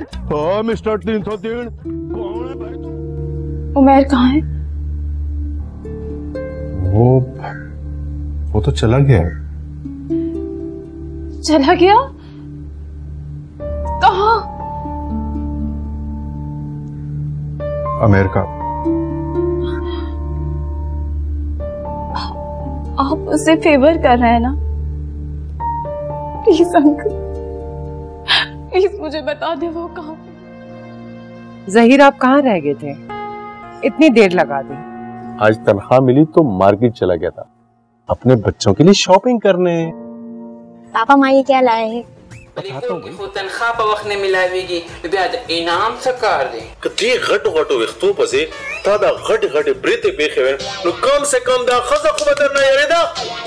हाँ मिस्टर 303, कौन है भाई तू? उमैर कहाँ है? वो तो चला गया। चला गया? कहाँ? अमेरिका। आप उसे फेवर कर रहे हैं ना? प्लीज अंकल, प्लीज मुझे बता दे वो कहाँ पे। ज़हीर आप कहाँ रह गए थे? इतनी देर लगा दी। आज तनख्वाह मिली तो मार्केट चला गया था अपने बच्चों के लिए शॉपिंग करने। पापा माँ ये क्या लाए हैं? तनख्वाह पर वक्त नहीं मिलावेगी इनाम से कार दे कती घट घटो वक्तों पसे तादा घट घट ब्रेते पेखे नो कम से कम दा खजा को बदलना यारेदा।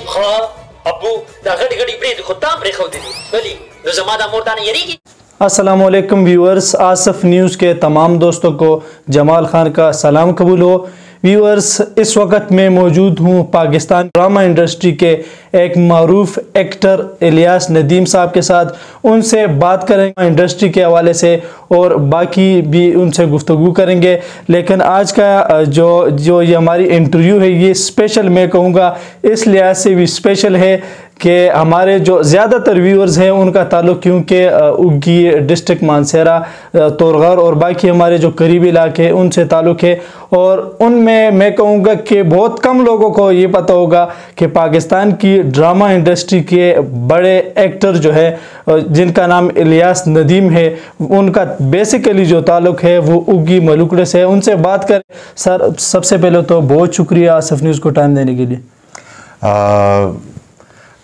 हाँ अबू दा घट घट ब्रेते खुदा ब्रेखो दे बली नो जमादा मोटा ने यरी की। अस्सलाम वालेकुम व्यूअर्स, आसफ न्यूज़ के तमाम दोस्तों को जमाल खान का सलाम कबूल हो। व्यूअर्स, इस वक्त मैं मौजूद हूँ पाकिस्तान ड्रामा इंडस्ट्री के एक मारूफ एक्टर इलियास नदीम साहब के साथ। उनसे बात करेंगे इंडस्ट्री के हवाले से और बाकी भी उनसे गुफ्तगू करेंगे। लेकिन आज का जो ये हमारी इंटरव्यू है ये स्पेशल मैं कहूँगा इस लिहाज से भी स्पेशल है कि हमारे जो ज़्यादातर व्यूअर्स हैं उनका ताल्लुक़ क्योंकि उगी डिस्ट्रिक्ट मानसेरा, तोरगर और बाकी हमारे जो करीबी इलाके हैं उनसे ताल्लुक़ है। और उनमें मैं कहूँगा कि बहुत कम लोगों को ये पता होगा कि पाकिस्तान की ड्रामा इंडस्ट्री के बड़े एक्टर जो है जिनका नाम इलियास नदीम है उनका बेसिकली जो ताल्लुक़ है वो उगी मलुकड़े से है। उनसे बात करें। सर, सबसे पहले तो बहुत शुक्रिया आसफ न्यूज़ को टाइम देने के लिए।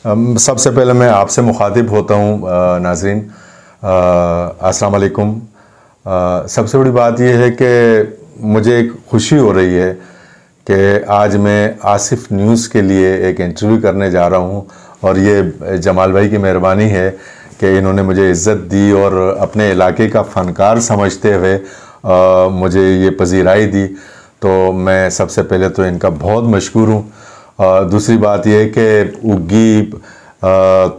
सबसे पहले मैं आपसे मुखातिब होता हूँ नाज़रीन, अस्सलाम वालेकुम। सबसे बड़ी बात यह है कि मुझे एक खुशी हो रही है कि आज मैं आसिफ न्यूज़ के लिए एक इंटरव्यू करने जा रहा हूँ और ये जमाल भाई की मेहरबानी है कि इन्होंने मुझे इज़्ज़त दी और अपने इलाके का फ़नकार समझते हुए मुझे ये पजीराई दी। तो मैं सबसे पहले तो इनका बहुत मशकूर हूँ। दूसरी बात यह है कि उगी,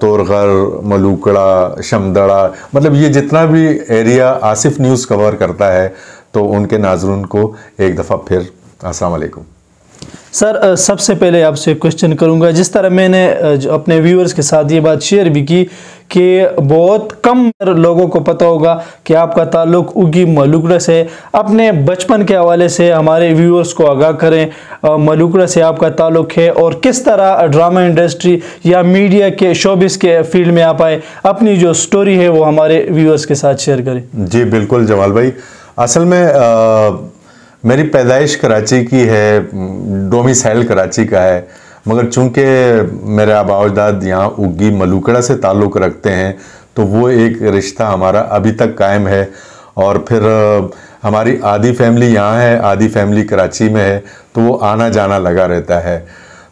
तोरगर, मलूकड़ा, शमदड़ा, मतलब ये जितना भी एरिया आसिफ न्यूज़ कवर करता है तो उनके नाज़रीन को एक दफ़ा फिर अस्सलाम वालेकुम। सर, सबसे पहले आपसे क्वेश्चन करूंगा, जिस तरह मैंने अपने व्यूअर्स के साथ ये बात शेयर भी की कि बहुत कम लोगों को पता होगा कि आपका ताल्लुक़ उगी मलुकड़ा से। अपने बचपन के हवाले से हमारे व्यूअर्स को आगाह करें, मलुकड़ा से आपका ताल्लुक़ है और किस तरह ड्रामा इंडस्ट्री या मीडिया के शोबिस के फील्ड में आप आए। अपनी जो स्टोरी है वो हमारे व्यूअर्स के साथ शेयर करें। जी बिल्कुल जमाल भाई, असल में मेरी पैदाइश कराची की है, डोमिसाइल कराची का है, मगर चूंकि मेरे आबा अजदाद यहाँ उगी मलुकड़ा से ताल्लुक़ रखते हैं तो वो एक रिश्ता हमारा अभी तक कायम है। और फिर हमारी आधी फैमिली यहाँ है, आधी फैमिली कराची में है, तो वो आना जाना लगा रहता है।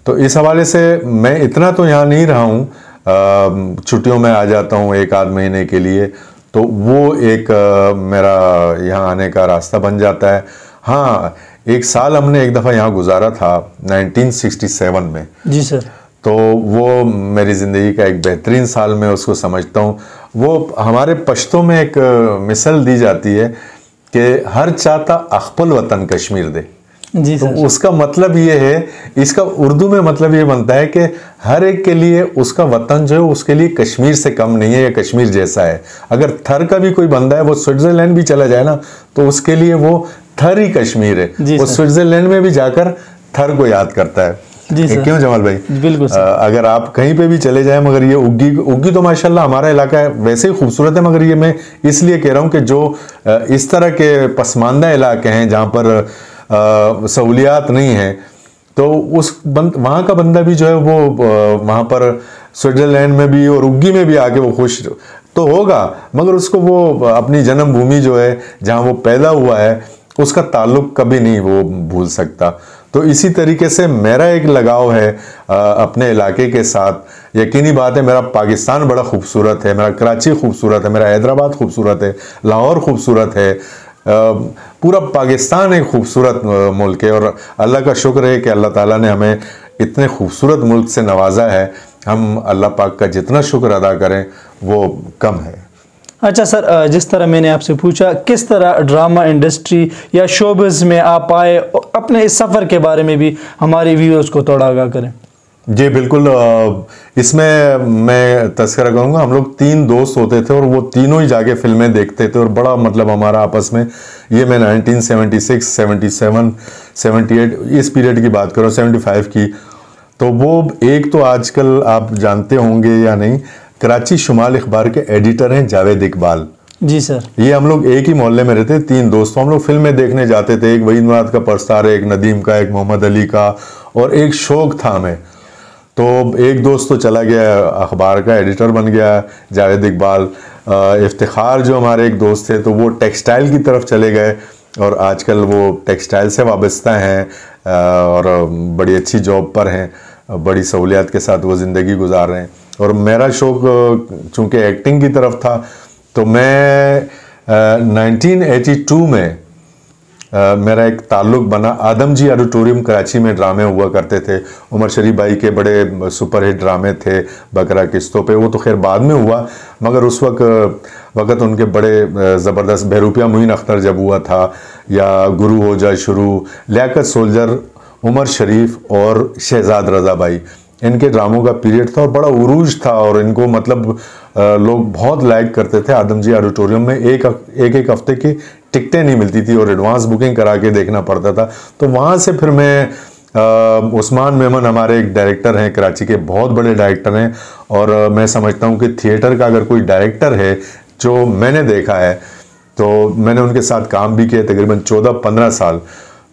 तो इस हवाले से मैं इतना तो यहाँ नहीं रहा हूँ, छुट्टियों में आ जाता हूँ एक आध महीने के लिए, तो वो एक मेरा यहाँ आने का रास्ता बन जाता है। हाँ, एक साल हमने एक दफ़ा यहाँ गुजारा था 1967 में। जी सर। तो वो मेरी ज़िंदगी का एक बेहतरीन साल मैं उसको समझता हूँ। वो हमारे पश्तों में एक मिसाल दी जाती है कि हर चाहता अख्पल वतन कश्मीर दे। जी तो उसका मतलब ये है, इसका उर्दू में मतलब ये बनता है कि हर एक के लिए उसका वतन जो है उसके लिए कश्मीर से कम नहीं है या कश्मीर जैसा है। अगर थर का भी कोई बंदा है वो स्विट्ज़रलैंड भी चला जाए ना तो उसके लिए वो थर ही कश्मीर है। वो स्विट्ज़रलैंड में भी जाकर थर को याद करता है। जी सर। क्यों जमाल भाई? बिल्कुल सर। अगर आप कहीं पे भी चले जाएं, मगर ये उगी तो माशाल्लाह हमारा इलाका है वैसे ही खूबसूरत है, मगर ये मैं इसलिए कह रहा हूँ कि जो इस तरह के पसमानदा इलाके हैं जहाँ पर सहूलियात नहीं है तो वहाँ का बंदा भी जो है वो वहाँ पर स्विट्ज़रलैंड में भी और उगी में भी आके वो खुश तो होगा, मगर उसको वो अपनी जन्मभूमि जो है जहाँ वो पैदा हुआ है उसका ताल्लुक़ कभी नहीं वो भूल सकता। तो इसी तरीके से मेरा एक लगाव है अपने इलाके के साथ। यकीनी बात है मेरा पाकिस्तान बड़ा खूबसूरत है, मेरा कराची खूबसूरत है, मेरा हैदराबाद खूबसूरत है, लाहौर खूबसूरत है, पूरा पाकिस्तान एक खूबसूरत मुल्क है। और अल्लाह का शुक्र है कि अल्लाह ताला ने हमें इतने खूबसूरत मुल्क से नवाजा है। हम अल्लाह पाक का जितना शुक्र अदा करें वो कम है। अच्छा सर, जिस तरह मैंने आपसे पूछा किस तरह ड्रामा इंडस्ट्री या शोबिज़ में आप आए, अपने इस सफ़र के बारे में भी हमारे व्यूअर्स को थोड़ा आगाह करें। जी बिल्कुल, इसमें मैं तस्करा करूँगा। हम लोग 3 दोस्त होते थे और वो तीनों ही जाके फिल्में देखते थे और बड़ा मतलब हमारा आपस में, ये मैं 1976, 77, 78 इस पीरियड की बात करो, 75 की। तो वो एक तो आजकल आप जानते होंगे या नहीं, कराची शुमाल अखबार के एडिटर हैं जावेद इकबाल। जी सर। ये हम लोग एक ही मोहल्ले में रहते, 3 दोस्त। हम लोग फिल्में देखने जाते थे, एक वहीद मुराद का परस्तार, एक नदीम का, एक मोहम्मद अली का, और एक शौक था हमें। तो एक दोस्त तो चला गया, अखबार का एडिटर बन गया जावेद इकबाल। इफ्तिखार जो हमारे एक दोस्त थे, तो वो टेक्सटाइल की तरफ चले गए और आजकल वो टेक्सटाइल से वाबस्ता हैं और बड़ी अच्छी जॉब पर हैं, बड़ी सहूलियात के साथ वो ज़िंदगी गुजार रहे हैं। और मेरा शौक़ चूँकि एक्टिंग की तरफ था, तो मैं 1982 में मेरा एक ताल्लुक़ बना। आदम जी ऑडिटोरियम कराची में ड्रामे हुआ करते थे, उमर शरीफ भाई के बड़े सुपरहिट ड्रामे थे बकरा किस्तों पे। वो तो खैर बाद में हुआ, मगर उस वक्त उनके बड़े ज़बरदस्त बहरूपिया मुइन अख्तर जब हुआ था, या गुरु हो जाए शुरू, लियाकत सोल्जर, उमर शरीफ और शहजाद रज़ा भाई, इनके ड्रामों का पीरियड था और बड़ा उरूज था। और इनको मतलब लोग बहुत लाइक करते थे। आदम जी ऑडिटोरियम में एक हफ्ते की टिकटें नहीं मिलती थी और एडवांस बुकिंग करा के देखना पड़ता था। तो वहाँ से फिर मैं उस्मान मेमन हमारे एक डायरेक्टर हैं, कराची के बहुत बड़े डायरेक्टर हैं, और मैं समझता हूँ कि थिएटर का अगर कोई डायरेक्टर है जो मैंने देखा है, तो मैंने उनके साथ काम भी किया तकरीबन 14-15 साल।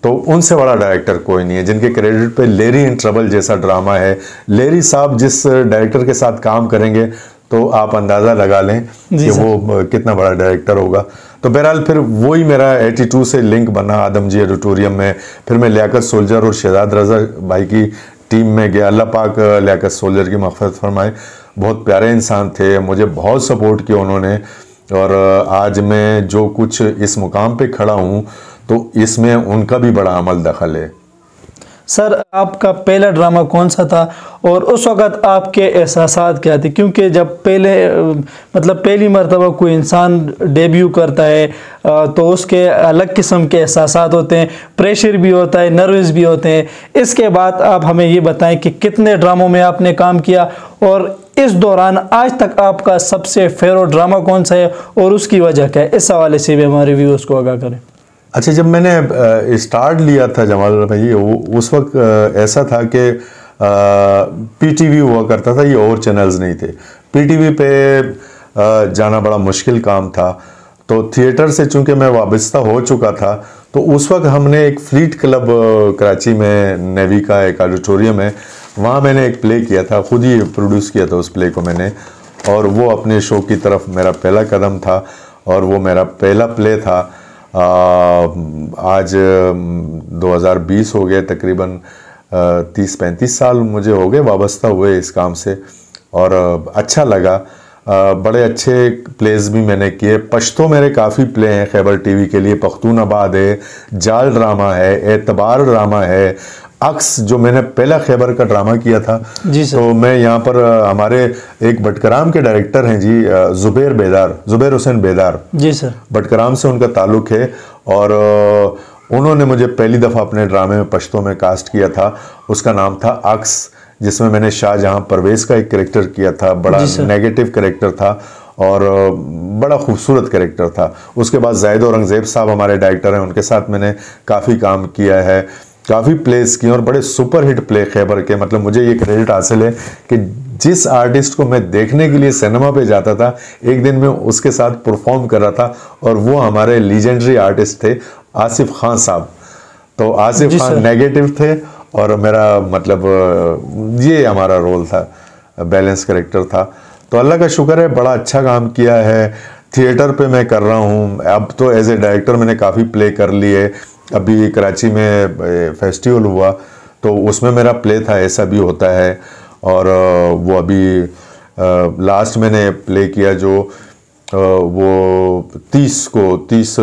तो उनसे बड़ा डायरेक्टर कोई नहीं है, जिनके क्रेडिट पे लेरी इन ट्रबल जैसा ड्रामा है। लेरी साहब जिस डायरेक्टर के साथ काम करेंगे तो आप अंदाज़ा लगा लें कि वो कितना बड़ा डायरेक्टर होगा। तो बहरहाल फिर वही मेरा 82 से लिंक बना आदम जी ऑडिटोरियम में। फिर मैं लियाकत सोल्जर और शहजाद रज़ा भाई की टीम में गया। अल्लाह पाक लियाकत सोल्जर की मग़फ़िरत फरमाए, बहुत प्यारे इंसान थे, मुझे बहुत सपोर्ट किया उन्होंने। और आज मैं जो कुछ इस मुकाम पे खड़ा हूँ, तो इसमें उनका भी बड़ा अमल दखल है। सर, आपका पहला ड्रामा कौन सा था और उस वक़्त आपके एहसासात क्या थे? क्योंकि जब पहली मर्तबा कोई इंसान डेब्यू करता है तो उसके अलग किस्म के एहसासात होते हैं, प्रेशर भी होता है, नर्वस भी होते हैं। इसके बाद आप हमें ये बताएं कि कितने ड्रामों में आपने काम किया और इस दौरान आज तक आपका सबसे फेवरेट ड्रामा कौन सा है और उसकी वजह क्या है? इस हवाले से भी हमारे व्यूअर्स को आगाह करें। अच्छा, जब मैंने स्टार्ट लिया था जमाल भाई, उस वक्त ऐसा था कि पीटीवी हुआ करता था, ये और चैनल्स नहीं थे। पीटीवी पे जाना बड़ा मुश्किल काम था। तो थिएटर से चूंकि मैं वाबस्ता हो चुका था, तो उस वक्त हमने एक फ्लीट क्लब कराची में, नेवी का एक ऑडिटोरियम है, वहाँ मैंने एक प्ले किया था, ख़ुद ही प्रोड्यूस किया था उस प्ले को मैंने। और वो अपने शो की तरफ मेरा पहला कदम था और वो मेरा पहला प्ले था। आज 2020 हो गए, तकरीबन 30-35 साल मुझे हो गए वाबस्ता हुए इस काम से, और अच्छा लगा। बड़े अच्छे प्लेस भी मैंने किए। पश्तो मेरे काफ़ी प्ले हैं खैबर टीवी के लिए, पख्तूनाबाद है, जाल ड्रामा है, एतबार ड्रामा है, अक्स जो मैंने पहला खैबर का ड्रामा किया था। जी सर। तो मैं यहाँ पर हमारे एक बटकराम के डायरेक्टर हैं जी, जुबैर हुसैन बेदार। जी सर। बटकराम से उनका ताल्लुक़ है और उन्होंने मुझे पहली दफ़ा अपने ड्रामे में पश्तो में कास्ट किया था। उसका नाम था अक्स, जिसमें मैंने शाहजहां परवेज़ का एक कैरेक्टर किया था। बड़ा नेगेटिव कैरेक्टर था और बड़ा खूबसूरत कैरेक्टर था। उसके बाद जाहिद औरंगज़ेब साहब हमारे डायरेक्टर हैं, उनके साथ मैंने काफ़ी काम किया है, काफ़ी प्लेस किए और बड़े सुपरहिट प्ले खैबर के। मतलब मुझे ये क्रेडिट हासिल है कि जिस आर्टिस्ट को मैं देखने के लिए सिनेमा पे जाता था, एक दिन मैं उसके साथ परफॉर्म कर रहा था और वो हमारे लीजेंडरी आर्टिस्ट थे आसिफ खान साहब। तो आसिफ खान नेगेटिव थे और मेरा मतलब ये हमारा रोल था, बैलेंस कैरेक्टर था। तो अल्लाह का शुक्र है, बड़ा अच्छा काम किया है। थिएटर पे मैं कर रहा हूँ, अब तो एज ए डायरेक्टर मैंने काफ़ी प्ले कर लिए। अभी कराची में फेस्टिवल हुआ तो उसमें मेरा प्ले था, ऐसा भी होता है। और वो अभी लास्ट मैंने प्ले किया जो वो 30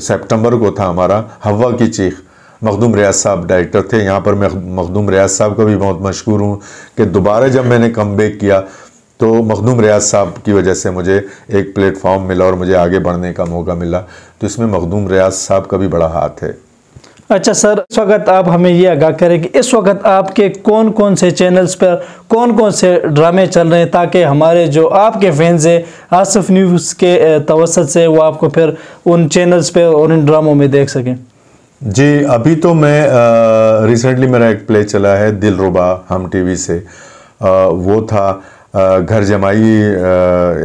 सितंबर को था हमारा, हवा की चीख। मखदूम रियाज साहब डायरेक्टर थे। यहाँ पर मैं मखदूम रियाज साहब का भी बहुत मशहूर हूँ कि दोबारा जब मैंने कमबैक किया तो मखदूम रियाज साहब की वजह से मुझे एक प्लेटफॉर्म मिला और मुझे आगे बढ़ने का मौका मिला, तो इसमें मखदूम रियाज साहब का भी बड़ा हाथ है। अच्छा सर, इस वक्त आप हमें ये आगाह करें कि इस वक्त आपके कौन कौन से चैनल्स पर कौन कौन से ड्रामे चल रहे हैं, ताकि हमारे जो आपके फैंस हैं आसिफ न्यूज़ के तवसत से वो आपको फिर उन चैनल्स पे और इन ड्रामों में देख सकें। जी, अभी तो मैं रिसेंटली मेरा एक प्ले चला है दिलरुबा हम टीवी से, वो था घर जमाई,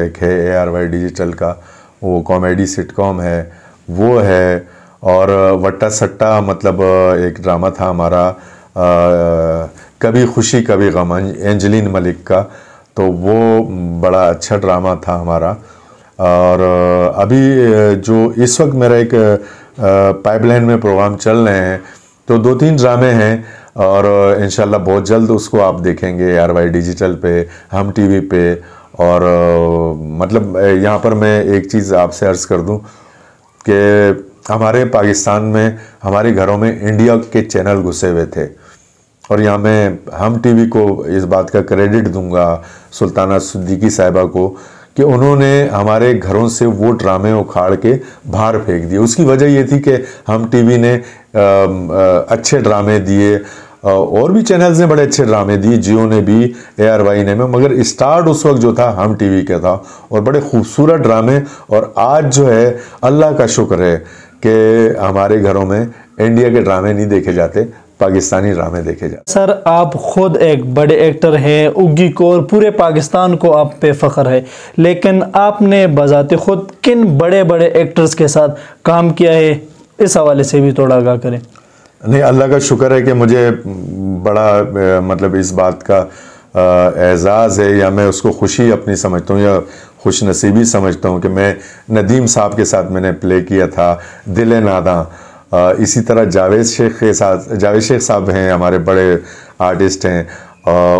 एक है ARY डिजिटल का, वो कॉमेडी सिटकॉम है वो है, और वट्टा सट्टा मतलब एक ड्रामा था हमारा कभी खुशी कभी गम एंजलिन मलिक का, तो वो बड़ा अच्छा ड्रामा था हमारा। और अभी जो इस वक्त मेरा एक पाइपलाइन में प्रोग्राम चल रहे हैं, तो 2-3 ड्रामे हैं और इंशाल्लाह बहुत जल्द उसको आप देखेंगे ARY डिजिटल पे, हम टीवी पे। और मतलब यहाँ पर मैं एक चीज़ आपसे अर्ज़ कर दूँ कि हमारे पाकिस्तान में हमारे घरों में इंडिया के चैनल घुसे हुए थे, और यहाँ मैं हम टीवी को इस बात का क्रेडिट दूंगा सुल्ताना सिद्दीकी साहिबा को कि उन्होंने हमारे घरों से वो ड्रामे उखाड़ के बाहर फेंक दिए। उसकी वजह ये थी कि हम टीवी ने अच्छे ड्रामे दिए, और भी चैनल्स ने बड़े अच्छे ड्रामे दिए, जियो ने भी, ARY ने, मगर स्टार्ट उस वक्त जो था हम टीवी का था, और बड़े खूबसूरत ड्रामे। और आज जो है अल्लाह का शुक्र है कि हमारे घरों में इंडिया के ड्रामे नहीं देखे जाते, पाकिस्तानी ड्रामे देखे जाते। सर, आप खुद एक बड़े एक्टर हैं, उग्गी को और पूरे पाकिस्तान को आप पे फ़ख्र है, लेकिन आपने बजाते खुद किन बड़े बड़े एक्टर्स के साथ काम किया है, इस हवाले से भी थोड़ा आगाह करें। नहीं, अल्लाह का शुक्र है कि मुझे बड़ा मतलब इस बात का एजाज़ है, या मैं उसको खुशी अपनी समझता हूँ या खुश नसीबी समझता हूँ कि मैं नदीम साहब के साथ मैंने प्ले किया था दिल नादा। इसी तरह जावेद शेख के साथ, जावेद शेख साहब हैं हमारे बड़े आर्टिस्ट हैं,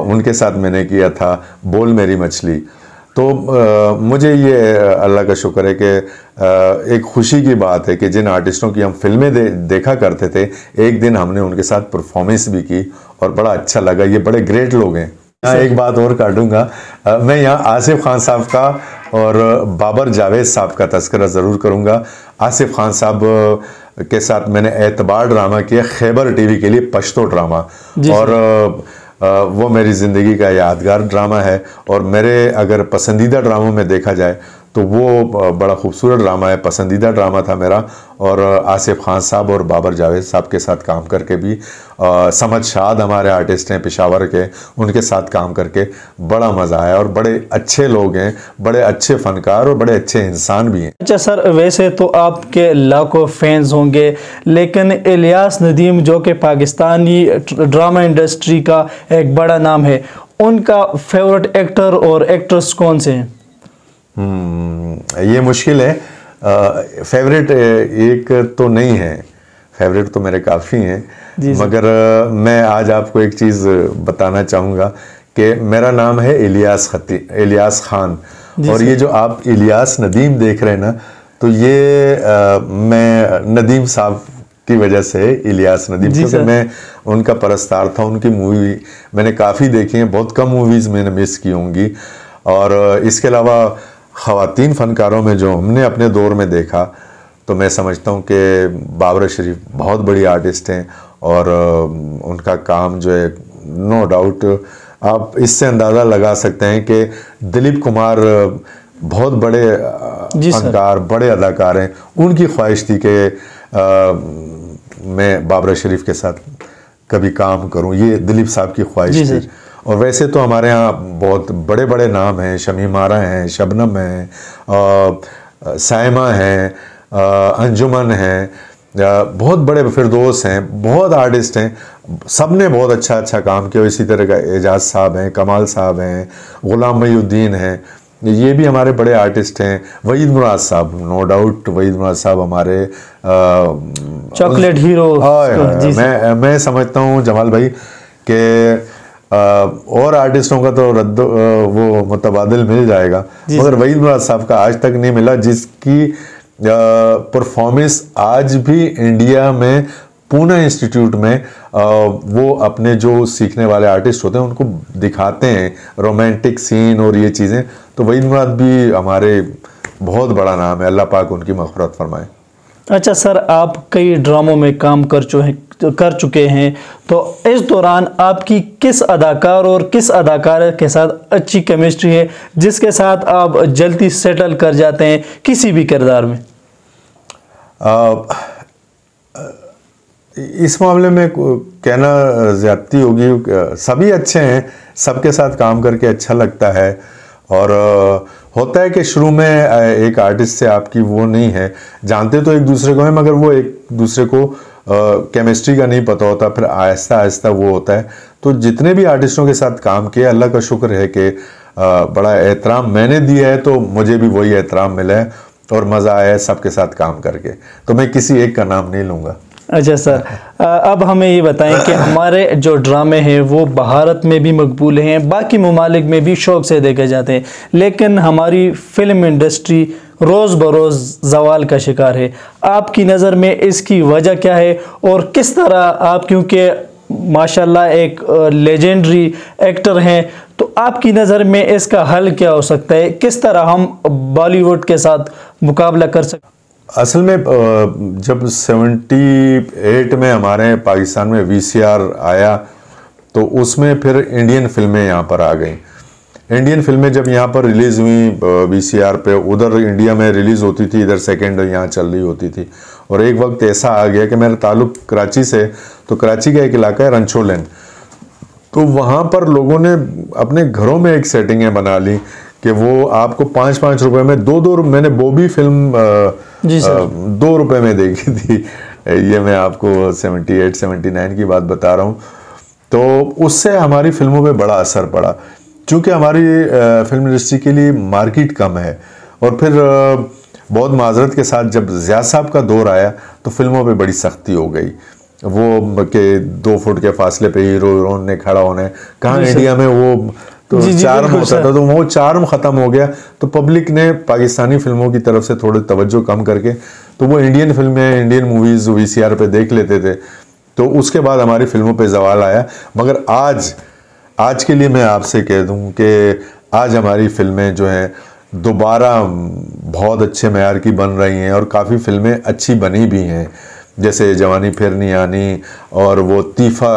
उनके साथ मैंने किया था बोल मेरी मछली। तो मुझे ये अल्लाह का शुक्र है कि एक खुशी की बात है कि जिन आर्टिस्टों की हम फिल्में देखा करते थे, एक दिन हमने उनके साथ परफॉर्मेंस भी की और बड़ा अच्छा लगा। ये बड़े ग्रेट लोग हैं। एक बात और काटूंगा, मैं यहाँ आसिफ खान साहब का और बाबर जावेद साहब का तज़किरा ज़रूर करूँगा। आसिफ खान साहब के साथ मैंने एतबार ड्रामा किया खैबर टीवी के लिए, पश्तो ड्रामा, और वो मेरी ज़िंदगी का यादगार ड्रामा है। और मेरे अगर पसंदीदा ड्रामों में देखा जाए तो वो बड़ा खूबसूरत ड्रामा है, पसंदीदा ड्रामा था मेरा। और आसिफ खान साहब और बाबर जावेद साहब के साथ काम करके भी, समझ शाद हमारे आर्टिस्ट हैं पेशावर के, उनके साथ काम करके बड़ा मज़ा आया। और बड़े अच्छे लोग हैं, बड़े अच्छे फ़नकार और बड़े अच्छे इंसान भी हैं। अच्छा सर, वैसे तो आपके लाखों फैंस होंगे, लेकिन इलियास नदीम जो कि पाकिस्तानी ड्रामा इंडस्ट्री का एक बड़ा नाम है, उनका फेवरेट एक्टर और एक्ट्रेस कौन से हैं? ये मुश्किल है, फेवरेट एक तो नहीं है, फेवरेट तो मेरे काफ़ी हैं, मगर मैं आज आपको एक चीज़ बताना चाहूँगा कि मेरा नाम है इलियास खान, और ये जो आप इलियास नदीम देख रहे हैं ना, तो ये मैं नदीम साहब की वजह से इलियास नदीम, क्योंकि मैं उनका परस्तार था। उनकी मूवी मैंने काफ़ी देखी हैं, बहुत कम मूवीज़ मैंने मिस की होंगी। और इसके अलावा ख़वातीन फ़नकारों में जो हमने अपने दौर में देखा, तो मैं समझता हूँ कि बाबरा शरीफ बहुत बड़ी आर्टिस्ट हैं, और उनका काम जो है नो डाउट आप इससे अंदाज़ा लगा सकते हैं कि दिलीप कुमार बहुत बड़े फनकार, बड़े अदाकार हैं। उनकी ख्वाहिश थी कि मैं बाबरा शरीफ के साथ कभी काम करूं, ये दिलीप साहब की ख्वाहिश थी। और वैसे तो हमारे यहाँ बहुत बड़े बड़े नाम हैं, शमीम आरा हैं, शबनम हैं, साइमा हैं, अंजुमन हैं, बहुत बड़े फिरदौस हैं, बहुत आर्टिस्ट हैं, सब ने बहुत अच्छा अच्छा काम किया। इसी तरह का एजाज साहब हैं, कमाल साहब हैं, गुलाम महीउद्दीन हैं, ये भी हमारे बड़े आर्टिस्ट हैं। वहीद मुराद साहब, नो डाउट वहीद मुराद साहब हमारे चॉकलेट हीरो। मैं समझता हूँ जमाल भाई के और आर्टिस्टों का तो वो मुतबादिल मिल जाएगा, मगर वहीद मुराद साहब का आज तक नहीं मिला, जिसकी परफॉर्मेंस आज भी इंडिया में पूना इंस्टीट्यूट में वो अपने जो सीखने वाले आर्टिस्ट होते हैं उनको दिखाते हैं रोमांटिक सीन और ये चीज़ें। तो वहीद मुराद भी हमारे बहुत बड़ा नाम है, अल्लाह पाक उनकी मग़फ़िरत फरमाए। अच्छा सर, आप कई ड्रामों में काम कर चुके हैं, तो इस दौरान आपकी किस अदाकार और किस अदाकारा के साथ अच्छी केमिस्ट्री है जिसके साथ आप जल्दी सेटल कर जाते हैं किसी भी किरदार में? इस मामले में कहना ज़्यादती होगी, सभी अच्छे हैं, सबके साथ काम करके अच्छा लगता है। और होता है कि शुरू में एक आर्टिस्ट से आपकी वो नहीं है, जानते तो एक दूसरे को हैं मगर वो एक दूसरे को केमिस्ट्री का नहीं पता होता, फिर आहिस्ता आहिस्ता वो होता है। तो जितने भी आर्टिस्टों के साथ काम किया, अल्लाह का शुक्र है कि बड़ा एहतराम मैंने दिया है, तो मुझे भी वही एहतराम मिला है और मज़ा आया है सबके साथ काम करके। तो मैं किसी एक का नाम नहीं लूँगा। अच्छा सर, अब हमें ये बताएं कि हमारे जो ड्रामे हैं वो भारत में भी मकबूल हैं, बाकी ममालिक में भी शौक़ से देखे जाते हैं, लेकिन हमारी फ़िल्म इंडस्ट्री रोज़ बरोज़ ज़वाल का शिकार है। आपकी नज़र में इसकी वजह क्या है और किस तरह आप, क्योंकि माशाल्लाह एक लेजेंडरी एक्टर हैं, तो आपकी नज़र में इसका हल क्या हो सकता है? किस तरह हम बॉलीवुड के साथ मुकाबला कर सकते? असल में जब 78 में हमारे पाकिस्तान में VCR आया तो उसमें फिर इंडियन फिल्में यहाँ पर आ गई। इंडियन फिल्में जब यहाँ पर रिलीज़ हुई VCR पे, उधर इंडिया में रिलीज़ होती थी, इधर सेकेंड यहाँ चल रही होती थी। और एक वक्त ऐसा आ गया कि मेरा ताल्लुक़ कराची से, तो कराची का एक इलाका है रंचोलन, तो वहाँ पर लोगों ने अपने घरों में एक सेटिंगें बना ली कि वो आपको 5-5 रुपए में दो मैंने बॉबी फिल्म 2 रुपए में देखी थी। ये मैं आपको 78-79 की बात बता रहा हूँ। तो उससे हमारी फिल्मों पे बड़ा असर पड़ा, चूँकि हमारी फिल्म इंडस्ट्री के लिए मार्केट कम है। और फिर बहुत माजरत के साथ जब ज़ियाद साहब का दौर आया तो फिल्मों पे बड़ी सख्ती हो गई, वो कि 2 फुट के फासले पे हीरो हीरोइन ने खड़ा होना है। कहाँ इंडिया में वो तो चार्म होता था, तो वो चार्म ख़त्म हो गया। तो पब्लिक ने पाकिस्तानी फिल्मों की तरफ से थोड़ी तवज्जो कम करके तो वो इंडियन फिल्में, इंडियन मूवीज़ VCR पे देख लेते थे। तो उसके बाद हमारी फिल्मों पे जवाल आया। मगर आज के लिए मैं आपसे कह दूं कि आज हमारी फिल्में जो हैं दोबारा बहुत अच्छे मेयार की बन रही हैं और काफ़ी फिल्में अच्छी बनी भी हैं, जैसे जवानी फिर नहीं आनी और वो तीफा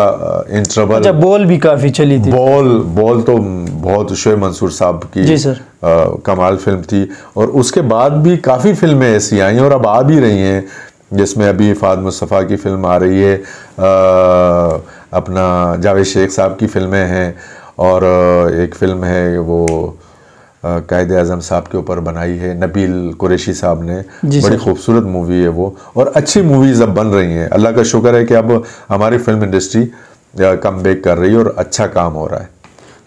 इन ट्रबल। अच्छा, बॉल भी काफ़ी चली थी। बॉल तो बहुत शोएब मंसूर साहब की जी सर कमाल फिल्म थी। और उसके बाद भी काफ़ी फिल्में ऐसी आई और अब आ भी रही हैं, जिसमें अभी फ़ाद मुस्तफ़ा की फिल्म आ रही है, अपना जावेद शेख साहब की फिल्में हैं, और एक फ़िल्म है वो कायद-ए-आज़म साहब के ऊपर बनाई है नबील कुरैशी साहब ने, बड़ी खूबसूरत मूवी है वो। और अच्छी मूवीज़ अब बन रही हैं, अल्लाह का शुक्र है कि अब हमारी फिल्म इंडस्ट्री कम बैक कर रही है और अच्छा काम हो रहा है।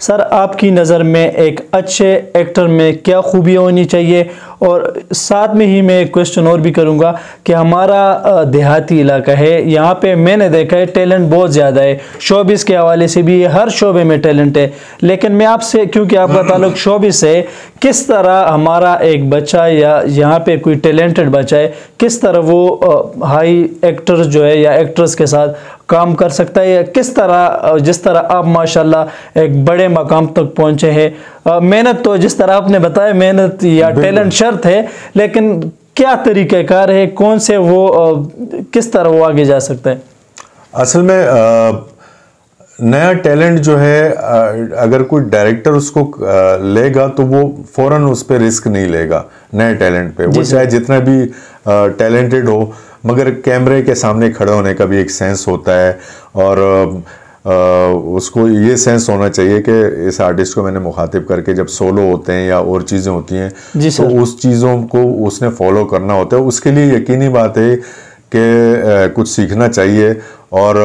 सर, आपकी नज़र में एक अच्छे एक्टर में क्या खूबियाँ होनी चाहिए? और साथ में ही मैं एक क्वेश्चन और भी करूँगा कि हमारा देहाती इलाका है, यहाँ पे मैंने देखा है टैलेंट बहुत ज़्यादा है, शोबिस के हवाले से भी हर शोबे में टैलेंट है। लेकिन मैं आपसे, क्योंकि आपका ताल्लुक शोबिस है, किस तरह हमारा एक बच्चा या यहाँ पे कोई टैलेंटेड बच्चा है, किस तरह वो हाई एक्टर जो है या एक्ट्रेस के साथ काम कर सकता है, या किस तरह, जिस तरह आप माशाल्लाह एक बड़े मकाम तक पहुँचे हैं। मेहनत तो जिस तरह आपने बताया मेहनत या टैलेंट शर्त है, लेकिन क्या तरीक़ाकार है, कौन से वो किस तरह वो आगे जा सकता है? असल में नया टैलेंट जो है, अगर कोई डायरेक्टर उसको लेगा तो वो फ़ौरन उस पर रिस्क नहीं लेगा नए टैलेंट पे, वो चाहे जितना भी टैलेंटेड हो, मगर कैमरे के सामने खड़े होने का भी एक सेंस होता है। और उसको ये सेंस होना चाहिए कि इस आर्टिस्ट को मैंने मुखातिब करके जब सोलो होते हैं या और चीज़ें होती हैं तो उस चीज़ों को उसने फॉलो करना होता है। उसके लिए यकीनी बात है कि कुछ सीखना चाहिए और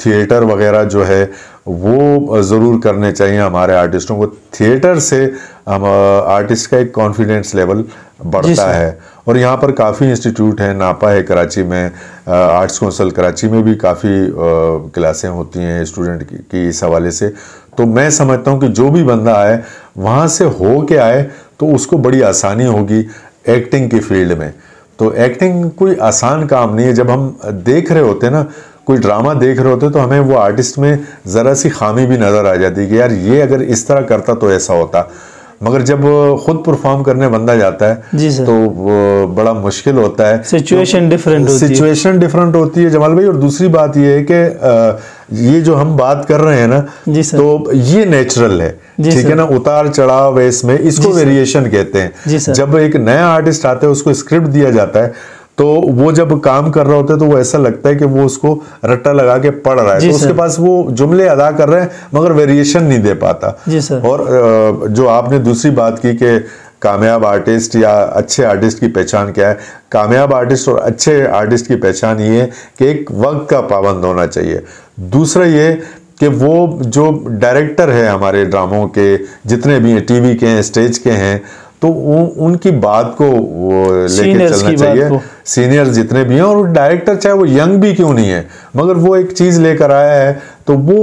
थिएटर वगैरह जो है वो ज़रूर करने चाहिए हमारे आर्टिस्टों को। थिएटर से हम आर्टिस्ट का एक कॉन्फिडेंस लेवल बढ़ता है। और यहाँ पर काफ़ी इंस्टीट्यूट हैं, नापा है कराची में, आर्ट्स काउंसिल कराची में भी काफ़ी क्लासें होती हैं स्टूडेंट की इस हवाले से। तो मैं समझता हूँ कि जो भी बंदा आए वहाँ से हो के आए तो उसको बड़ी आसानी होगी एक्टिंग की फील्ड में। तो एक्टिंग कोई आसान काम नहीं है। जब हम देख रहे होते हैं ना, कोई ड्रामा देख रहे होते हैं, तो हमें वो आर्टिस्ट में ज़रा सी खामी भी नज़र आ जाती है कि यार ये अगर इस तरह करता तो ऐसा होता। मगर जब खुद परफॉर्म करने बंदा जाता है तो वो बड़ा मुश्किल होता है, सिचुएशन डिफरेंट होती है जमाल भाई। और दूसरी बात ये है कि ये जो हम बात कर रहे हैं ना, तो ये नेचुरल है, ठीक है ना, उतार चढ़ाव है इसमें, इसको वेरिएशन कहते हैं। जब एक नया आर्टिस्ट आता है, उसको स्क्रिप्ट दिया जाता है, तो वो जब काम कर रहा होता है तो वो ऐसा लगता है कि वो उसको रट्टा लगा के पढ़ रहा है, तो उसके पास वो जुमले अदा कर रहे हैं मगर वेरिएशन नहीं दे पाता। और जो आपने दूसरी बात की कि कामयाब आर्टिस्ट या अच्छे आर्टिस्ट की पहचान क्या है, कामयाब आर्टिस्ट और अच्छे आर्टिस्ट की पहचान ये है कि एक वक्त का पाबंद होना चाहिए। दूसरा ये कि वो जो डायरेक्टर है हमारे ड्रामों के, जितने भी हैं, टीवी के हैं, स्टेज के हैं, तो उनकी बात को लेके चलना चाहिए, सीनियर जितने भी हैं। और डायरेक्टर चाहे वो यंग भी क्यों नहीं है, मगर वो एक चीज़ लेकर आया है तो वो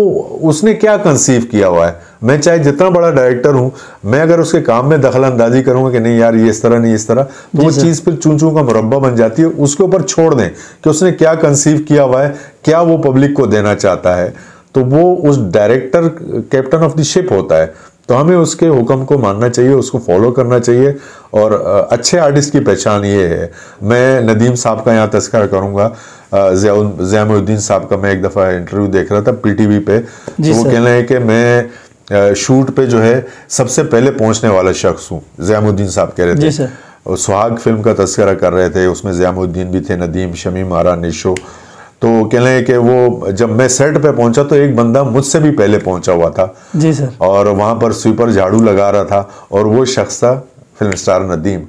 उसने क्या कंसीव किया हुआ है। मैं चाहे जितना बड़ा डायरेक्टर हूं, मैं अगर उसके काम में दखल अंदाजी करूंगा कि नहीं यार ये इस तरह नहीं इस तरह, तो वो चीज़ फिर चूं चूं का मुरब्बा बन जाती है। उसके ऊपर छोड़ दें कि उसने क्या कंसीव किया हुआ है, क्या वो पब्लिक को देना चाहता है, तो वो उस director captain of the ship होता है। तो हमें उसके हुक्म को मानना चाहिए, उसको फॉलो करना चाहिए। और अच्छे आर्टिस्ट की पहचान ये है। मैं नदीम साहब का यहाँ तस्करा करूँगा, ज़ियामुद्दीन साहब का मैं एक दफ़ा इंटरव्यू देख रहा था पीटीवी पे, तो वो कह रहे हैं कि मैं शूट पे जो है सबसे पहले पहुँचने वाला शख्स हूँ। ज़ियामुद्दीन साहब कह रहे थे, सुहाग फिल्म का तस्करा कर रहे थे, उसमें ज़ियामुद्दीन भी थे, नदीम, शमीम आरा, निशो। तो कह रहे हैं कि वो जब मैं सेट पे पहुंचा तो एक बंदा मुझसे भी पहले पहुंचा हुआ था जी सर, और वहां पर स्वीपर झाड़ू लगा रहा था, और वो शख्स था फिल्म स्टार नदीम।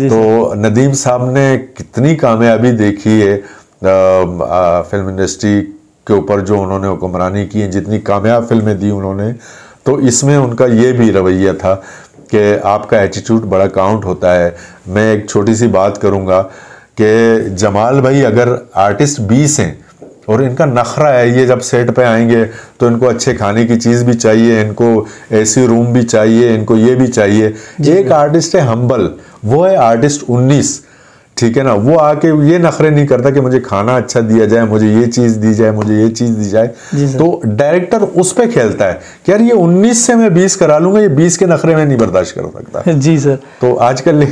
तो नदीम साहब ने कितनी कामयाबी देखी है फिल्म इंडस्ट्री के ऊपर, जो उन्होंने हुक्मरानी की है, जितनी कामयाब फिल्में दी उन्होंने, तो इसमें उनका ये भी रवैया था कि आपका एटीट्यूड बड़ा काउंट होता है। मैं एक छोटी सी बात करूँगा कि जमाल भाई अगर आर्टिस्ट 20 हैं और इनका नखरा है, ये जब सेट पे आएंगे तो इनको अच्छे खाने की चीज़ भी चाहिए, इनको एसी रूम भी चाहिए, इनको ये भी चाहिए। एक आर्टिस्ट है हम्बल, वो है आर्टिस्ट 19, ठीक है ना, वो आके ये नखरे नहीं करता कि मुझे खाना अच्छा दिया जाए, मुझे ये चीज़ दी जाए, मुझे ये चीज़ दी जाए। तो डायरेक्टर उस पर खेलता है कि यार ये 19 से मैं 20 करा लूंगा, ये 20 के नखरे में नहीं बर्दाश्त कर सकता। जी सर। तो आजकल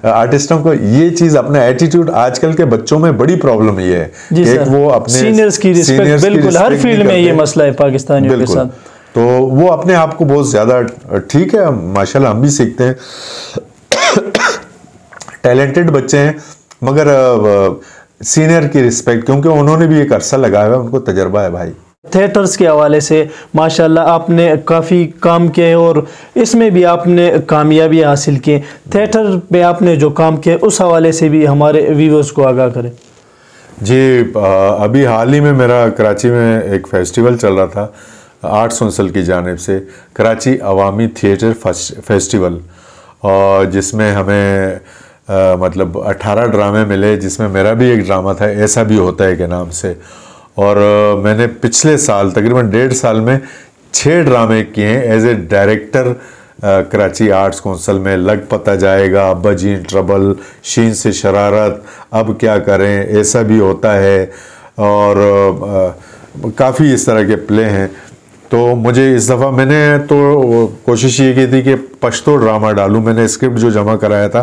आर्टिस्टों को ये चीज़, अपना एटीट्यूड, आजकल के बच्चों में बड़ी प्रॉब्लम ये है कि वो अपने सीनियर्स की रिस्पेक्ट, बिल्कुल हर फील्ड में ये मसला है पाकिस्तानियों के साथ। तो वो अपने आप को बहुत ज़्यादा, ठीक है माशाल्लाह हम भी सीखते हैं, टैलेंटेड बच्चे हैं, मगर सीनियर की रिस्पेक्ट, क्योंकि उन्होंने भी एक अरसा लगाया हुआ है, उनको तजर्बा है भाई। थिएटर्स के हवाले से माशाल्लाह आपने काफ़ी काम किए हैं और इसमें भी आपने कामयाबी हासिल की। थिएटर पे आपने जो काम किया उस हवाले से भी हमारे व्यूअर्स को आगाह करें। जी, अभी हाल ही में मेरा कराची में एक फेस्टिवल चल रहा था आर्ट्स काउंसिल की जानिब से, कराची अवामी थिएटर फेस्टिवल, और जिसमें हमें मतलब 18 ड्रामे मिले, जिसमें मेरा भी एक ड्रामा था, ऐसा भी होता है के नाम से। और मैंने पिछले साल तकरीबन 1.5 साल में 6 ड्रामे किए हैं as a director Karachi arts council में। लग पता जाएगा, अब्बा जी ट्रबल, शीन से शरारत, अब क्या करें, ऐसा भी होता है, और काफ़ी इस तरह के प्ले हैं। तो मुझे इस दफ़ा मैंने तो कोशिश ये की थी कि पश्तो ड्रामा डालूं। मैंने स्क्रिप्ट जो जमा कराया था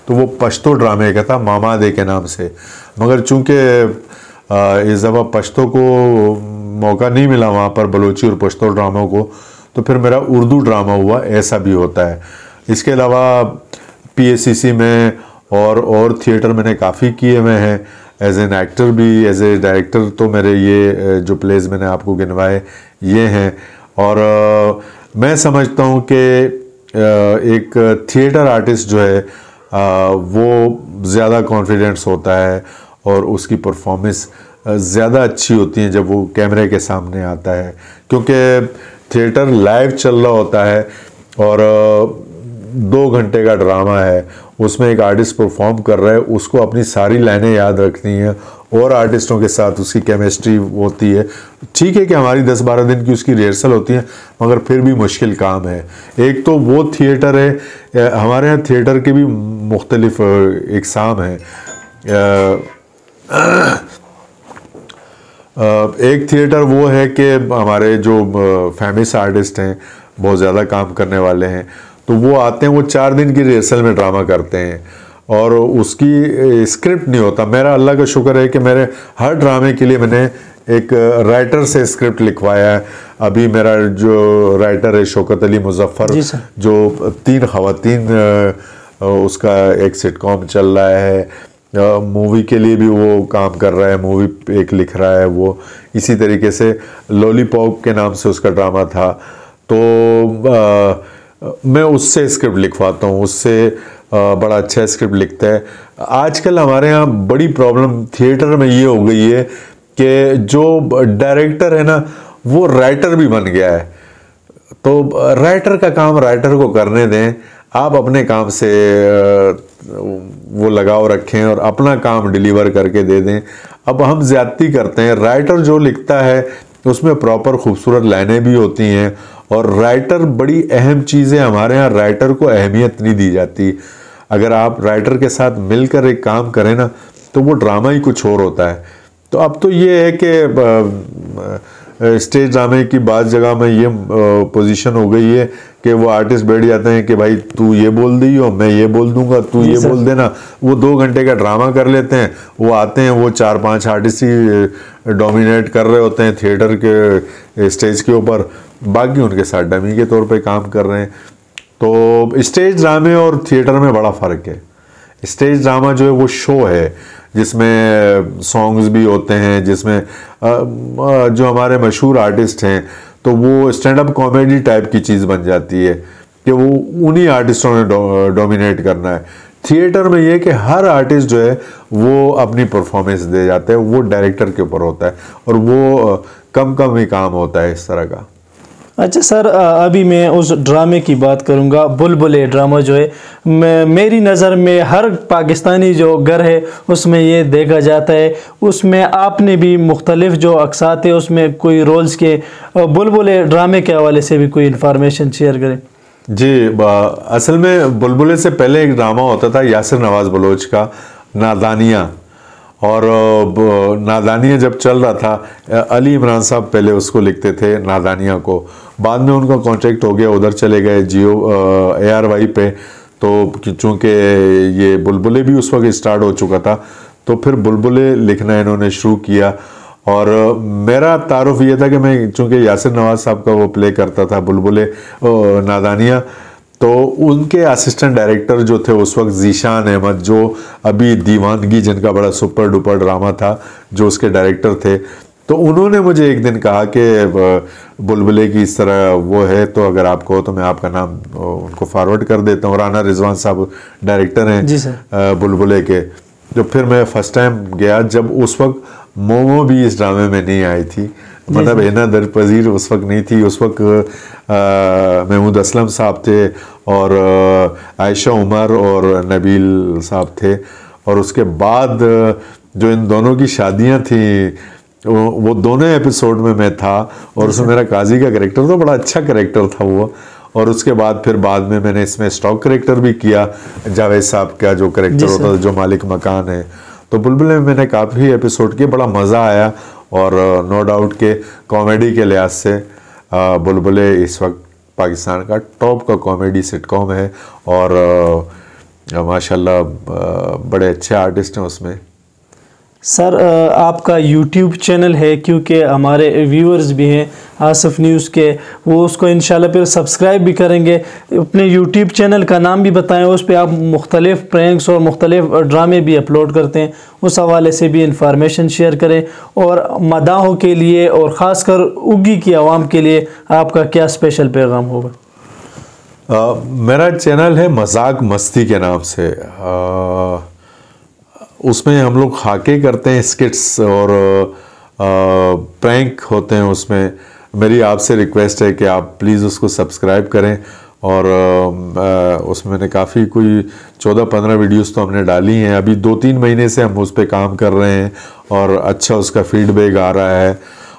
तो वो पश्तो ड्रामे का था, मामा दे के नाम से, मगर चूंकि इस दफ़ा पश्तो को मौका नहीं मिला वहाँ पर, बलोची और पश्तो ड्रामों को, तो फिर मेरा उर्दू ड्रामा हुआ, ऐसा भी होता है। इसके अलावा PACC में और थिएटर मैंने काफ़ी किए हुए हैं, एज एन एक्टर भी, एज ए डायरेक्टर। तो मेरे ये जो प्लेस मैंने आपको गिनवाए ये हैं। और मैं समझता हूँ कि एक थिएटर आर्टिस्ट जो है वो ज़्यादा कॉन्फिडेंस होता है और उसकी परफॉर्मेंस ज़्यादा अच्छी होती है जब वो कैमरे के सामने आता है, क्योंकि थिएटर लाइव चल रहा होता है और 2 घंटे का ड्रामा है, उसमें एक आर्टिस्ट परफॉर्म कर रहा है, उसको अपनी सारी लाइनें याद रखनी है और आर्टिस्टों के साथ उसकी केमिस्ट्री होती है। ठीक है कि हमारी 10-12 दिन की उसकी रिहर्सल होती है, मगर फिर भी मुश्किल काम है। एक तो वो थिएटर है, हमारे यहाँ थिएटर के भी मुख्तलिफ इकसाम हैं। एक थिएटर वो है कि हमारे जो फेमस आर्टिस्ट हैं, बहुत ज़्यादा काम करने वाले हैं, तो वो आते हैं, वो 4 दिन की रिहर्सल में ड्रामा करते हैं और उसकी स्क्रिप्ट नहीं होता। मेरा अल्लाह का शुक्र है कि मेरे हर ड्रामे के लिए मैंने एक राइटर से स्क्रिप्ट लिखवाया है। अभी मेरा जो राइटर है शौकत अली मुजफ्फर, जो 3 ख़वातीन उसका एक सिटकॉम चल रहा है, मूवी के लिए भी वो काम कर रहा है, मूवी एक लिख रहा है वो। इसी तरीके से लॉलीपॉप के नाम से उसका ड्रामा था, तो मैं उससे स्क्रिप्ट लिखवाता हूँ, उससे बड़ा अच्छा स्क्रिप्ट लिखता है। आजकल हमारे यहाँ बड़ी प्रॉब्लम थिएटर में ये हो गई है कि जो डायरेक्टर है ना वो राइटर भी बन गया है। तो राइटर का काम राइटर को करने दें, आप अपने काम से वो लगाव रखें और अपना काम डिलीवर करके दे दें। अब हम ज्यादती करते हैं, राइटर जो लिखता है उसमें प्रॉपर खूबसूरत लाइनें भी होती हैं और राइटर बड़ी अहम चीज़ है। हमारे यहाँ राइटर को अहमियत नहीं दी जाती। अगर आप राइटर के साथ मिलकर एक काम करें ना तो वो ड्रामा ही कुछ और होता है। तो अब तो ये है कि स्टेज ड्रामे की बात जगह में ये पोजीशन हो गई है कि वो आर्टिस्ट बैठ जाते हैं कि भाई तू ये बोल दी हो, मैं ये बोल दूंगा, तू ये बोल देना। वो 2 घंटे का ड्रामा कर लेते हैं, वो आते हैं, वो 4-5 आर्टिस्ट ही डोमिनेट कर रहे होते हैं थिएटर के स्टेज के ऊपर, बाकी उनके साथ डमी के तौर पे काम कर रहे हैं। तो स्टेज ड्रामे और थिएटर में बड़ा फ़र्क है। स्टेज ड्रामा जो है वो शो है जिसमें सॉन्ग्स भी होते हैं, जिसमें जो हमारे मशहूर आर्टिस्ट हैं तो वो स्टैंड अप कॉमेडी टाइप की चीज़ बन जाती है कि वो उन्हीं आर्टिस्टों ने डोमिनेट करना है। थिएटर में ये कि हर आर्टिस्ट जो है वो अपनी परफॉर्मेंस दे जाते हैं, वो डायरेक्टर के ऊपर होता है और वो कम ही काम होता है इस तरह का। अच्छा सर, अभी मैं उस ड्रामे की बात करूंगा। बुलबुले ड्रामा जो है मेरी नज़र में हर पाकिस्तानी जो घर है उसमें ये देखा जाता है। उसमें आपने भी मुख्तलिफ जो अक्सात है उसमें कोई रोल्स के, बुलबुले ड्रामे के हवाले से भी कोई इन्फॉर्मेशन शेयर करें। जी, असल में बुलबुले से पहले एक ड्रामा होता था यासिर नवाज बलोच का, नादानिया। और नादानिया जब चल रहा था, अली इमरान साहब पहले उसको लिखते थे नादानिया को, बाद में उनका कॉन्ट्रैक्ट हो गया, उधर चले गए जियो ARY पे। तो चूँकि ये बुलबुले भी उस वक्त स्टार्ट हो चुका था तो फिर बुलबुले लिखना इन्होंने शुरू किया। और मेरा तारुफ ये था कि मैं चूँकि यासिर नवाज साहब का वो प्ले करता था बुलबुले नादानिया, तो उनके असिस्टेंट डायरेक्टर जो थे उस वक्त जीशान अहमद, जो अभी दीवानगी जिनका बड़ा सुपर डुपर ड्रामा था, जो उसके डायरेक्टर थे, तो उन्होंने मुझे एक दिन कहा कि बुलबुले की इस तरह वो है, तो अगर आपको हो तो मैं आपका नाम उनको फॉरवर्ड कर देता हूँ। राना रिजवान साहब डायरेक्टर हैं बुलबुले के। तो फिर मैं फर्स्ट टाइम गया जब उस वक्त मोमो भी इस ड्रामे में नहीं आई थी, मतलब हिना दरपजीर उस वक्त नहीं थी। उस वक्त महमूद असलम साहब थे और आयशा उमर और नबील साहब थे। और उसके बाद जो इन दोनों की शादियां थी वो दोनों एपिसोड में मैं था और उसमें मेरा काजी का कैरेक्टर तो बड़ा अच्छा कैरेक्टर था वो। और उसके बाद फिर बाद में मैंने इसमें स्टॉक कैरेक्टर भी किया, जावेद साहब का जो कैरेक्टर होता था, जो मालिक मकान है। तो बुलबुल में मैंने काफ़ी एपिसोड किए, बड़ा मज़ा आया। और नो डाउट के कॉमेडी के लिहाज से बुलबुले इस वक्त पाकिस्तान का टॉप का कॉमेडी सिटकॉम है और माशाल्लाह बड़े अच्छे आर्टिस्ट हैं उसमें। सर, आपका यूट्यूब चैनल है, क्योंकि हमारे व्यूअर्स भी हैं आसिफ न्यूज़ के, वो उसको इंशाल्लाह फिर सब्सक्राइब भी करेंगे। अपने यूट्यूब चैनल का नाम भी बताएं, उस पर आप मुख्तलिफ प्रैंक्स और मुख्तलिफ ड्रामे भी अपलोड करते हैं, उस हवाले से भी इंफॉर्मेशन शेयर करें। और मदाहों के लिए और ख़ासकर उगी की आवाम के लिए आपका क्या स्पेशल पैगाम होगा? मेरा चैनल है मजाक मस्ती के नाम से। उसमें हम लोग खाके करते हैं, स्किट्स और प्रैंक होते हैं उसमें। मेरी आपसे रिक्वेस्ट है कि आप प्लीज़ उसको सब्सक्राइब करें। और उसमें मैंने काफ़ी कोई 14-15 वीडियोस तो हमने डाली हैं। अभी 2-3 महीने से हम उस पर काम कर रहे हैं और अच्छा उसका फीडबैक आ रहा है।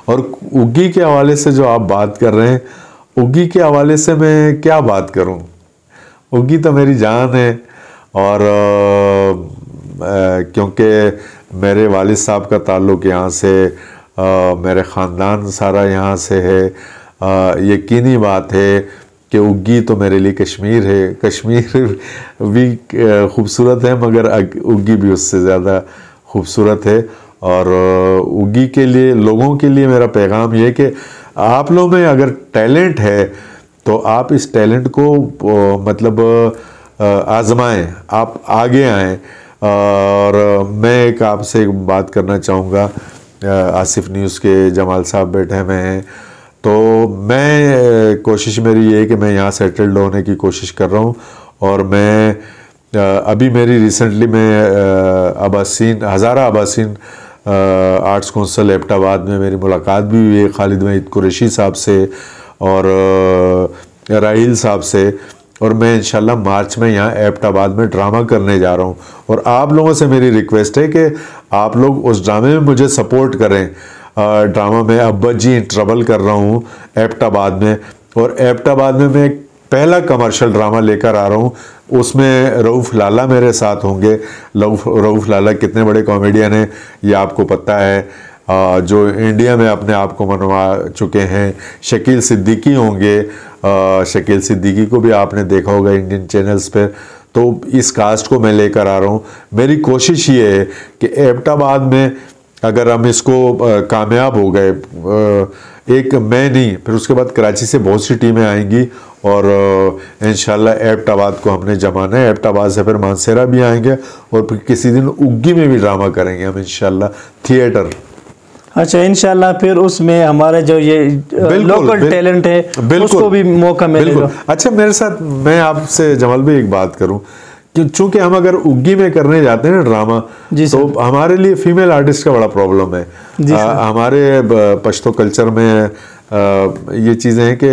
और उगी के हवाले से जो आप बात कर रहे हैं, उगी के हवाले से मैं क्या बात करूं, उगी तो मेरी जान है। और क्योंकि मेरे वालिद साहब का ताल्लुक़ यहाँ से, मेरे ख़ानदान सारा यहाँ से है। यकीनी बात है कि उग्गी तो मेरे लिए कश्मीर है, कश्मीर भी खूबसूरत है मगर उग्गी भी उससे ज़्यादा खूबसूरत है। और उग्गी के लिए, लोगों के लिए मेरा पैगाम ये है कि आप लोगों में अगर टैलेंट है तो आप इस टैलेंट को मतलब आजमाएं, आप आगे आएं। और मैं एक आपसे एक बात करना चाहूँगा, आसिफ न्यूज़ के जमाल साहब बैठे हुए हैं, तो मैं कोशिश मेरी ये है कि मैं यहाँ सेटल्ड होने की कोशिश कर रहा हूँ। और मैं अभी मेरी रिसेंटली मैं हज़ारा अब्बासीन आर्ट्स कौंसिल एबटाबाद में मेरी मुलाकात भी हुई है खालिद वहीद कुरैशी साहब से और राहील साहब से। और मैं इंशाल्लाह मार्च में यहाँ एबटाबाद में ड्रामा करने जा रहा हूँ। और आप लोगों से मेरी रिक्वेस्ट है कि आप लोग उस ड्रामे में मुझे सपोर्ट करें। ड्रामा में अब्बा जी इन ट्रबल कर रहा हूँ एबटाबाद में, और एबटाबाद में मैं एक पहला कमर्शियल ड्रामा लेकर आ रहा हूँ। उसमें रऊफ़ लाला मेरे साथ होंगे। रऊफ़ लाला कितने बड़े कॉमेडियन हैं ये आपको पता है, जो इंडिया में अपने आप को मनवा चुके हैं। शकील सिद्दीकी होंगे, शकील सिद्दीकी को भी आपने देखा होगा इंडियन चैनल्स पर। तो इस कास्ट को मैं लेकर आ रहा हूँ। मेरी कोशिश ये है कि एबटाबाद में अगर हम इसको कामयाब हो गए, एक मैं नहीं फिर उसके बाद कराची से बहुत सी टीमें आएंगी और इंशाल्लाह एबटाबाद को हमने जमाना है। एबटाबाद से फिर मानसेरा भी आएंगे और फिर किसी दिन उग्गी में भी ड्रामा करेंगे हम इंशाल्लाह, थिएटर। अच्छा, इंशाल्लाह फिर उसमें हमारे जो ये लोकल टैलेंट है उसको भी मौका मिलेगा। अच्छा, मेरे साथ मैं आपसे जमाल भाई एक बात करूं कि चूंकि हम अगर उग्गी में करने जाते हैं ना ड्रामा, तो हमारे लिए फीमेल आर्टिस्ट का बड़ा प्रॉब्लम है। हमारे पश्तो कल्चर में ये चीज़ें हैं कि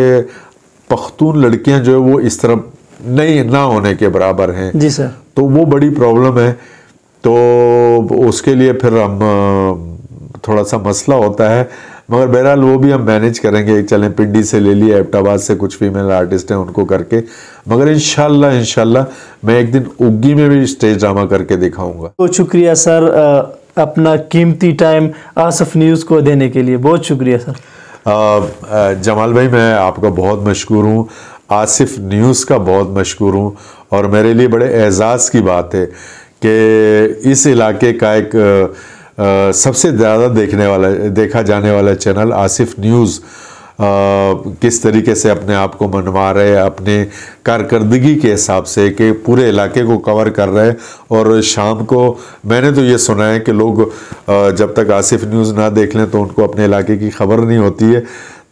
पख्तून लड़कियां जो है वो इस तरफ नहीं ना होने के बराबर हैं जी सर, तो वो बड़ी प्रॉब्लम है। तो उसके लिए फिर हम थोड़ा सा मसला होता है, मगर बहरहाल वो भी हम मैनेज करेंगे। चलें पिंडी से ले लिए, एबटाबाद से कुछ फीमेल आर्टिस्ट हैं उनको करके, मगर इंशाल्लाह मैं एक दिन उग्गी में भी स्टेज ड्रामा करके दिखाऊंगा। तो शुक्रिया सर अपना कीमती टाइम आसिफ न्यूज़ को देने के लिए, बहुत शुक्रिया सर। जमाल भाई मैं आपका बहुत मशकूर हूँ, आसिफ न्यूज़ का बहुत मशकूर हूँ। और मेरे लिए बड़े एजाज़ की बात है कि इस इलाके का एक सबसे ज़्यादा देखा जाने वाला चैनल आसिफ न्यूज़ किस तरीके से अपने आप को मनवा रहे हैं अपने कारकर्दगी के हिसाब से कि पूरे इलाके को कवर कर रहे हैं। और शाम को मैंने तो ये सुना है कि लोग जब तक आसिफ न्यूज़ ना देख लें तो उनको अपने इलाके की खबर नहीं होती है।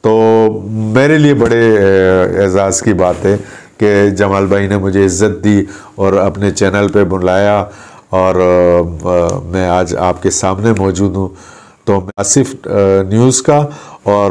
तो मेरे लिए बड़े एजाज़ की बात है कि जमाल भाई ने मुझे इज़्ज़त दी और अपने चैनल पे बुलाया और मैं आज आपके सामने मौजूद हूँ। तो मैं आसिफ न्यूज़ का और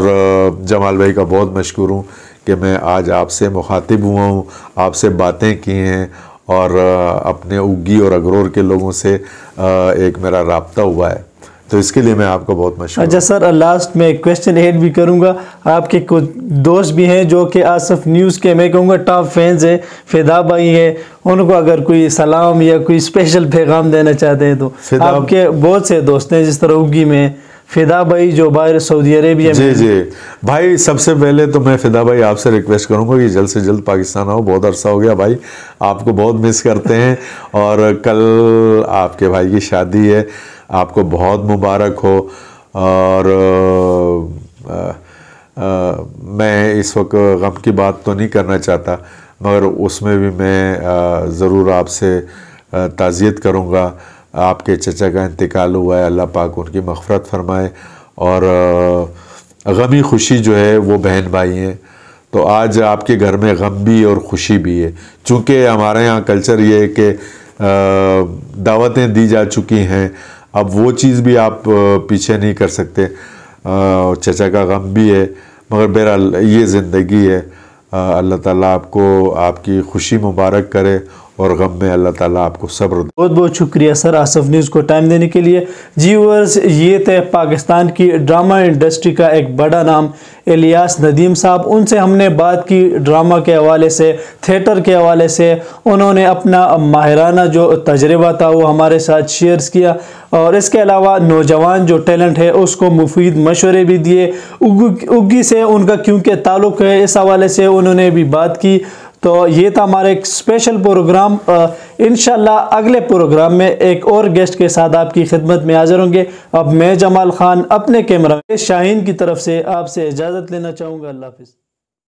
जमाल भाई का बहुत मशकूर हूँ कि मैं आज आपसे मुखातिब हुआ हूँ, आपसे बातें की हैं और अपने उग्गी और अगरोर के लोगों से एक मेरा राब्ता हुआ है। तो इसके लिए मैं आपको बहुत मशहूर। अच्छा सर, लास्ट में क्वेश्चन ऐड भी करूंगा। आपके कुछ दोस्त भी हैं जो कि आसिफ न्यूज़ के मैं कहूँगा टॉप फैंस हैं, फिदा भाई हैं, उनको अगर कोई सलाम या कोई स्पेशल पैगाम देना चाहते हैं तो आपके बहुत से दोस्त हैं, जिस तरह उग्गी में फिदा भाई जो बाहर सऊदी अरेबिया में। जी भाई, सबसे पहले तो मैं फिदा भाई आपसे रिक्वेस्ट करूंगा कि जल्द से जल्द पाकिस्तान आओ, बहुत अरसा हो गया भाई, आपको बहुत मिस करते हैं। और कल आपके भाई की शादी है, आपको बहुत मुबारक हो। और मैं इस वक्त गम की बात तो नहीं करना चाहता, मगर उसमें भी मैं ज़रूर आपसे ताज़ियत करूँगा। आपके चचा का इंतकाल हुआ है, अल्लाह पाक उनकी मग़फ़रत फरमाए। और गमी खुशी जो है वो बहन भाई हैं, तो आज आपके घर में गम भी और खुशी भी है। चूँकि हमारे यहाँ कल्चर ये है कि दावतें दी जा चुकी हैं, अब वो चीज़ भी आप पीछे नहीं कर सकते। चचा का गम भी है, मगर बहरहाल ये ज़िंदगी है। अल्लाह ताला आपको आपकी खुशी मुबारक करे और गम में अल्लाह ताला आपको सब्र दे। बहुत बहुत शुक्रिया सर आसफ न्यूज़ को टाइम देने के लिए। जी व्यूअर्स, ये थे पाकिस्तान की ड्रामा इंडस्ट्री का एक बड़ा नाम इलियास नदीम साहब। उनसे हमने बात की ड्रामा के हवाले से, थिएटर के हवाले से। उन्होंने अपना माहिराना जो तजर्बा था वो हमारे साथ शेयर किया और इसके अलावा नौजवान जो टैलेंट है उसको मुफीद मशवरे भी दिए। उग्गी से उनका क्योंकि ताल्लुक़ है, इस हवाले से उन्होंने भी बात की। तो ये था हमारा एक स्पेशल प्रोग्राम। इंशाल्लाह अगले प्रोग्राम में एक और गेस्ट के साथ आपकी खिदमत में हाजिर होंगे। अब मैं जमाल खान अपने कैमरा शाहीन की तरफ से आपसे इजाज़त लेना चाहूँगा। अल्लाह हाफिज़।